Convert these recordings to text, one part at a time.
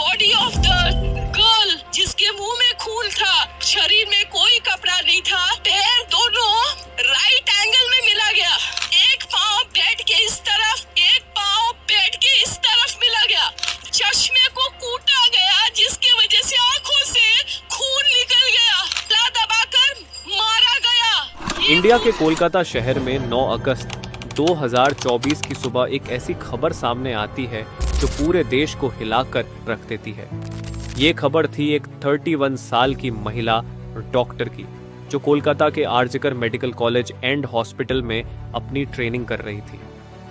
Body of the girl जिसके मुंह में खून था, शरीर में कोई कपड़ा नहीं था, पैर दोनों राइट एंगल में मिला गया, एक पाँव बेड के इस तरफ, एक पाँव बेड के इस तरफ मिला गया, चश्मे को कूटा गया जिसकी वजह से आंखों से खून निकल गया, ला दबाकर मारा गया। इंडिया के कोलकाता शहर में 9 अगस्त 2024 की सुबह एक ऐसी खबर सामने आती है जो पूरे देश को हिलाकर रख देती है। ये खबर थी एक 31 साल की महिला डॉक्टर की, जो कोलकाता के RG Kar medical college and hospital में अपनी ट्रेनिंग कर रही थी।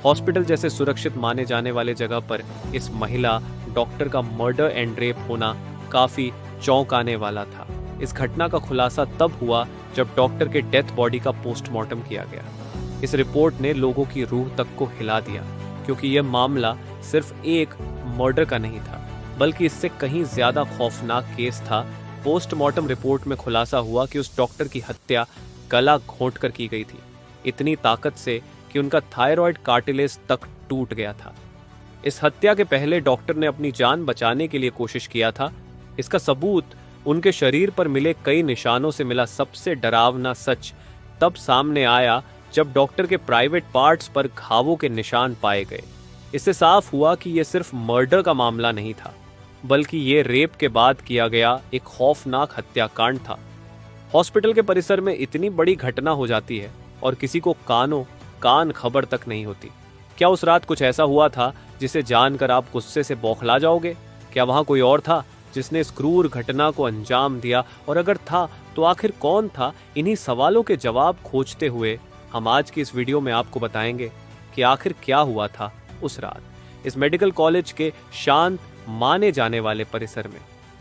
हॉस्पिटल जैसे सुरक्षित माने जाने वाले जगह पर इस महिला डॉक्टर का मर्डर एंड रेप होना काफी चौंकाने वाला था। इस घटना का खुलासा तब हुआ जब डॉक्टर के डेथ बॉडी का पोस्टमार्टम किया गया। इस रिपोर्ट ने लोगों की रूह तक को हिला दिया, क्योंकि यह मामला सिर्फ एक मर्डर का नहीं था, बल्कि इससे कहीं ज्यादा खौफनाक केस था। पोस्टमार्टम रिपोर्ट में खुलासा हुआ कि उस डॉक्टर की हत्या गला घोंटकर की गई थी, इतनी ताकत से कि उनका थायराइड कार्टिलेज तक टूट गया था। इस हत्या के पहले डॉक्टर ने अपनी जान बचाने के लिए कोशिश किया था। इसका सबूत उनके शरीर पर मिले कई निशानों से मिला। सबसे डरावना सच तब सामने आया जब डॉक्टर के प्राइवेट पार्ट्स पर घावों के निशान पाए गए। इससे साफ हुआ कि यह सिर्फ मर्डर का मामला नहीं था, बल्कि ये रेप के बाद किया गया एक खौफनाक हत्याकांड था। हॉस्पिटल के परिसर में इतनी बड़ी घटना हो जाती है और किसी को कान खबर तक नहीं होती। क्या उस रात कुछ ऐसा हुआ था जिसे जानकर आप गुस्से से बौखला जाओगे? क्या वहां कोई और था जिसने इस क्रूर घटना को अंजाम दिया? और अगर था तो आखिर कौन था? इन्हीं सवालों के जवाब खोजते हुए हम आज की इस वीडियो में आपको बताएंगे कि आखिर क्या हुआ था उस रात इस मेडिकल कॉलेज के शांत माने जाने वाले परिसर में।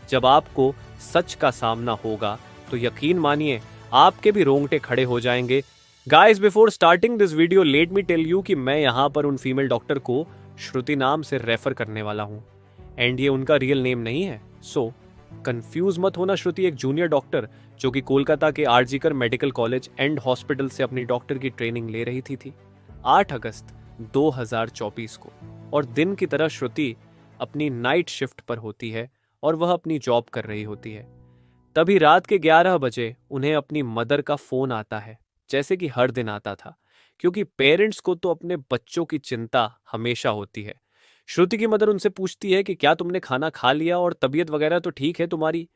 जब आपको सच का सामना होगा तो यकीन मानिए आपके भी रोंगटे खड़े हो जाएंगे। Guys, before starting this video let me tell you कि मैं यहाँ पर उन फीमेल डॉक्टर को श्रुति नाम से रेफर करने वाला हूँ, एंड ये उनका रियल नेम नहीं है, सो कंफ्यूज मत होना। श्रुति एक जूनियर डॉक्टर जो कि कोलकाता के RG Kar medical college and hospital से अपनी डॉक्टर की ट्रेनिंग ले रही थी 8 अगस्त 2024 को। और दिन की तरह श्रुति अपनी नाइट शिफ्ट पर होती है और वह अपनी जॉब कर रही होती है। तभी रात के 11 बजे उन्हें अपनी मदर का फोन आता है, जैसे कि हर दिन आता था, क्योंकि पेरेंट्स को तो अपने बच्चों की चिंता हमेशा होती है। श्रुति की मदर उनसे पूछती है कि क्या तुमने खाना खा लिया और तबीयत वगैरह तो ठीक है तुम्हारी?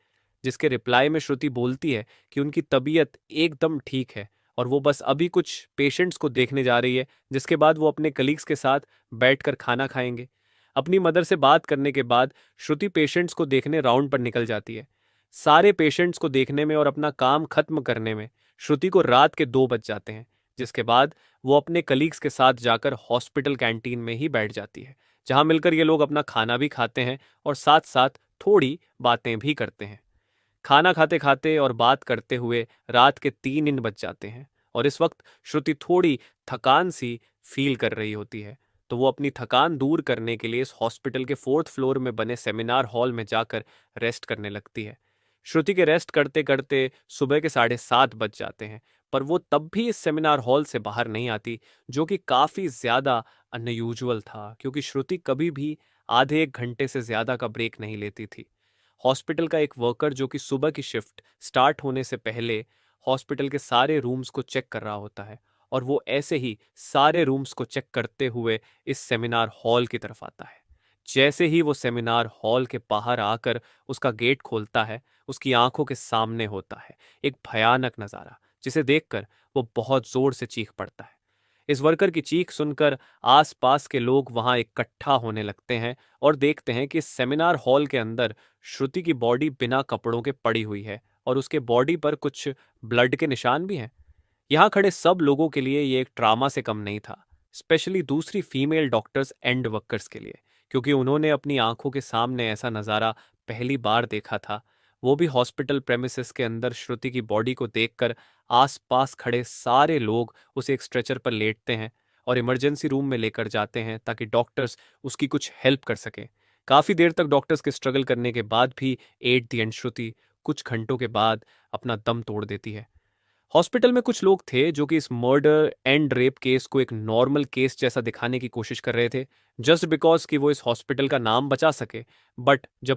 जिसके रिप्लाई में श्रुति बोलती है कि उनकी तबीयत एकदम ठीक है और वो बस अभी कुछ पेशेंट्स को देखने जा रही है, जिसके बाद वो अपने कलीग्स के साथ बैठकर खाना खाएंगे। अपनी मदर से बात करने के बाद श्रुति पेशेंट्स को देखने राउंड पर निकल जाती है। सारे पेशेंट्स को देखने में और अपना काम खत्म करने में श्रुति को रात के 2 बज जाते हैं, जिसके बाद वो अपने कलीग्स के साथ जाकर हॉस्पिटल कैंटीन में ही बैठ जाती है, जहां मिलकर ये लोग अपना खाना भी खाते हैं और साथ साथ थोड़ी बातें भी करते हैं। खाना खाते खाते और बात करते हुए रात के 3 बज जाते हैं और इस वक्त श्रुति थोड़ी थकान सी फील कर रही होती है, तो वो अपनी थकान दूर करने के लिए इस हॉस्पिटल के 4th फ्लोर में बने सेमिनार हॉल में जाकर रेस्ट करने लगती है। श्रुति के रेस्ट करते करते सुबह के 7:30 बज जाते हैं, पर वो तब भी इस सेमिनार हॉल से बाहर नहीं आती, जो कि काफ़ी ज़्यादा अनयूजुअल था, क्योंकि श्रुति कभी भी आधे 1 घंटे से ज़्यादा का ब्रेक नहीं लेती थी। हॉस्पिटल का एक वर्कर जो कि सुबह की शिफ्ट स्टार्ट होने से पहले हॉस्पिटल के सारे रूम्स को चेक कर रहा होता है, और वो ऐसे ही सारे रूम्स को चेक करते हुए इस सेमिनार हॉल की तरफ आता है। जैसे ही वो सेमिनार हॉल के बाहर आकर उसका गेट खोलता है, उसकी आंखों के सामने होता है एक भयानक नज़ारा, जिसे देखकर वो बहुत जोर से चीख पड़ता है। इस वर्कर की चीख सुनकर आसपास के लोग वहां इकट्ठा होने लगते हैं और देखते हैं कि सेमिनार हॉल के अंदर श्रुति की बॉडी बिना कपड़ों के पड़ी हुई है और उसके बॉडी पर कुछ ब्लड के निशान भी हैं। यहाँ खड़े सब लोगों के लिए ये एक ट्रामा से कम नहीं था, स्पेशली दूसरी फीमेल डॉक्टर्स एंड वर्कर्स के लिए, क्योंकि उन्होंने अपनी आंखों के सामने ऐसा नज़ारा पहली बार देखा था। वो भी हॉस्पिटल प्रेमिसेस के अंदर श्रुति की बॉडी को देखकर आसपास खड़े सारे लोग उसे एक स्ट्रेचर पर लेटते हैं और इमरजेंसी रूम में लेकर जाते हैं ताकि डॉक्टर्स उसकी कुछ हेल्प कर सकें। काफ़ी देर तक डॉक्टर्स के स्ट्रगल करने के बाद भी एट द एंड श्रुति कुछ घंटों के बाद अपना दम तोड़ देती है। हॉस्पिटल में कुछ लोग थे जो कि इस मर्डर एंड रेप केस को एक नॉर्मल केस जैसा दिखाने की कोशिश कर रहे थे, जस्ट बिकॉज कि वो इस हॉस्पिटल का नाम बचा सके। बट जब